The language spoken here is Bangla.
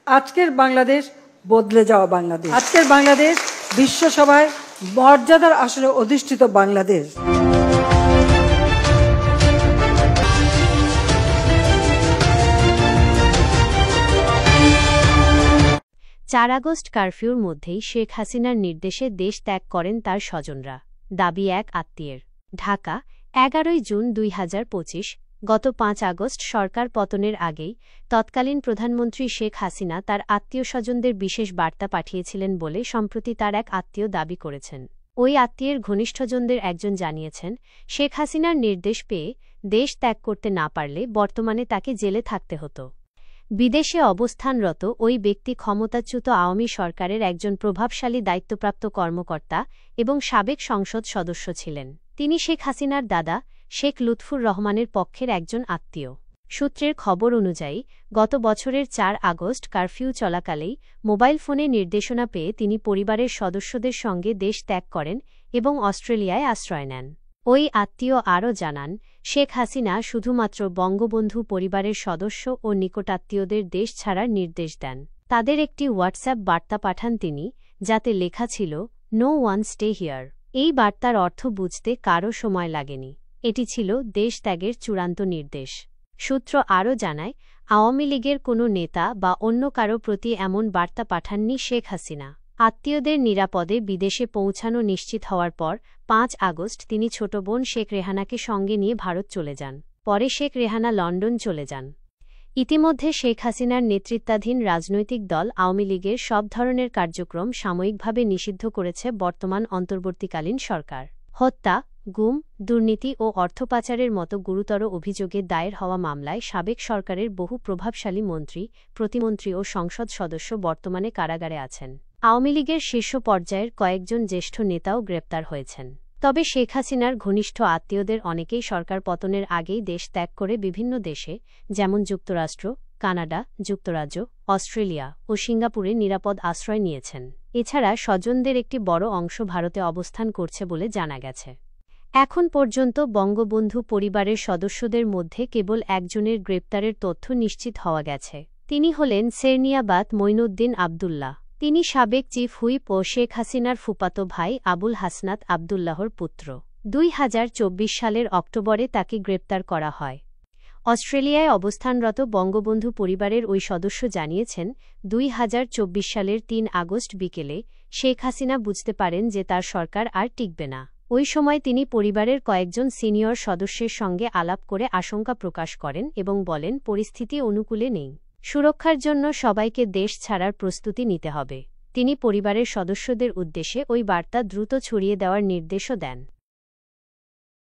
আজকের বাংলাদেশ বদলে যাওয়া বাংলাদেশ। আজকের বাংলাদেশ বিশ্বসভায় মর্যাদার আসনে অধিষ্ঠিত বাংলাদেশ। 4 আগস্ট কারফিউর মধ্যেই শেখ হাসিনার নির্দেশে দেশ ত্যাগ করেন তার স্বজনরা, দাবি এক আত্মীয়ের। ঢাকা, 11 জুন 2025। গত 5 আগস্ট সরকার পতনের আগেই তৎকালীন প্রধানমন্ত্রী শেখ হাসিনা তার আত্মীয়-স্বজনদের বিশেষ বার্তা পাঠিয়েছিলেন বলে সম্প্রতি তার এক আত্মীয় দাবি করেছেন। ওই আত্মীয়ের ঘনিষ্ঠজনদের একজন জানিয়েছেন, শেখ হাসিনার নির্দেশ পেয়ে দেশ ত্যাগ করতে না পারলে বর্তমানে তাকে জেলে থাকতে হতো। বিদেশে অবস্থানরত ওই ব্যক্তি ক্ষমতাচ্যুত আওয়ামী সরকারের একজন প্রভাবশালী দায়িত্বপ্রাপ্ত কর্মকর্তা এবং সাবেক সংসদ সদস্য ছিলেন। তিনি শেখ হাসিনার দাদা শেখ লুৎফুর রহমানের পক্ষের একজন আত্মীয়। সূত্রের খবর অনুযায়ী গত বছরের 4 আগস্ট কারফিউ চলাকালেই মোবাইল ফোনে নির্দেশনা পেয়ে তিনি পরিবারের সদস্যদের সঙ্গে দেশ ত্যাগ করেন এবং অস্ট্রেলিয়ায় আশ্রয় নেন। ওই আত্মীয় আরও জানান, শেখ হাসিনা শুধুমাত্র বঙ্গবন্ধু পরিবারের সদস্য ও নিকটাত্মীয়দের দেশ ছাড়ার নির্দেশ দেন। তাদের একটি হোয়াটসঅ্যাপ বার্তা পাঠান তিনি, যাতে লেখা ছিল, "নো ওয়ান স্টে হিয়ার"। এই বার্তার অর্থ বুঝতে কারও সময় লাগেনি। এটি ছিল দেশ ত্যাগের চূড়ান্ত নির্দেশ। সূত্র আরও জানায়, আওয়ামী লীগের কোনো নেতা বা অন্য কারো প্রতি এমন বার্তা পাঠাননি শেখ হাসিনা। আত্মীয়দের নিরাপদে বিদেশে পৌঁছানো নিশ্চিত হওয়ার পর 5 আগস্ট তিনি ছোট বোন শেখ রেহানাকে সঙ্গে নিয়ে ভারত চলে যান। পরে শেখ রেহানা লন্ডন চলে যান। ইতিমধ্যে শেখ হাসিনার নেতৃত্বাধীন রাজনৈতিক দল আওয়ামী লীগের সব ধরনের কার্যক্রম সাময়িকভাবে নিষিদ্ধ করেছে বর্তমান অন্তর্বর্তীকালীন সরকার। হত্যা, গুম, দুর্নীতি ও অর্থ পাচারের মতো গুরুতর অভিযোগে দায়ের হওয়া মামলায় সাবেক সরকারের বহু প্রভাবশালী মন্ত্রী, প্রতিমন্ত্রী ও সংসদ সদস্য বর্তমানে কারাগারে আছেন। আওয়ামী লীগের শীর্ষ পর্যায়ের কয়েকজন জ্যেষ্ঠ নেতাও গ্রেপ্তার হয়েছেন। তবে শেখ হাসিনার ঘনিষ্ঠ আত্মীয়দের অনেকেই সরকার পতনের আগেই দেশ ত্যাগ করে বিভিন্ন দেশে, যেমন যুক্তরাষ্ট্র, কানাডা, যুক্তরাজ্য, অস্ট্রেলিয়া ও সিঙ্গাপুরে নিরাপদ আশ্রয় নিয়েছেন। এছাড়া স্বজনদের একটি বড় অংশ ভারতে অবস্থান করছে বলে জানা গেছে। এখন পর্যন্ত বঙ্গবন্ধু পরিবারের সদস্যদের মধ্যে কেবল একজনের গ্রেপ্তারের তথ্য নিশ্চিত হওয়া গেছে। তিনি হলেন সেরনিয়াবাত মঈনুদ্দিন আবদুল্লাহ। তিনি সাবেক চিফ হুইপ ও শেখ হাসিনার ফুফাতো ভাই আবুল হাসনাত আবদুল্লাহর পুত্র। 2024 সালের অক্টোবরে তাকে গ্রেপ্তার করা হয়। অস্ট্রেলিয়ায় অবস্থানরত বঙ্গবন্ধু পরিবারের ওই সদস্য জানিয়েছেন, 2024 সালের 3 আগস্ট বিকেলে শেখ হাসিনা বুঝতে পারেন যে তার সরকার আর টিকবে না। ওই সময় তিনি পরিবারের কয়েকজন সিনিয়র সদস্যের সঙ্গে আলাপ করে আশঙ্কা প্রকাশ করেন এবং বলেন, পরিস্থিতি অনুকূলে নেই। সুরক্ষার জন্য সবাইকে দেশ ছাড়ার প্রস্তুতি নিতে হবে। তিনি পরিবারের সদস্যদের উদ্দেশ্যে ওই বার্তা দ্রুত ছড়িয়ে দেওয়ার নির্দেশও দেন।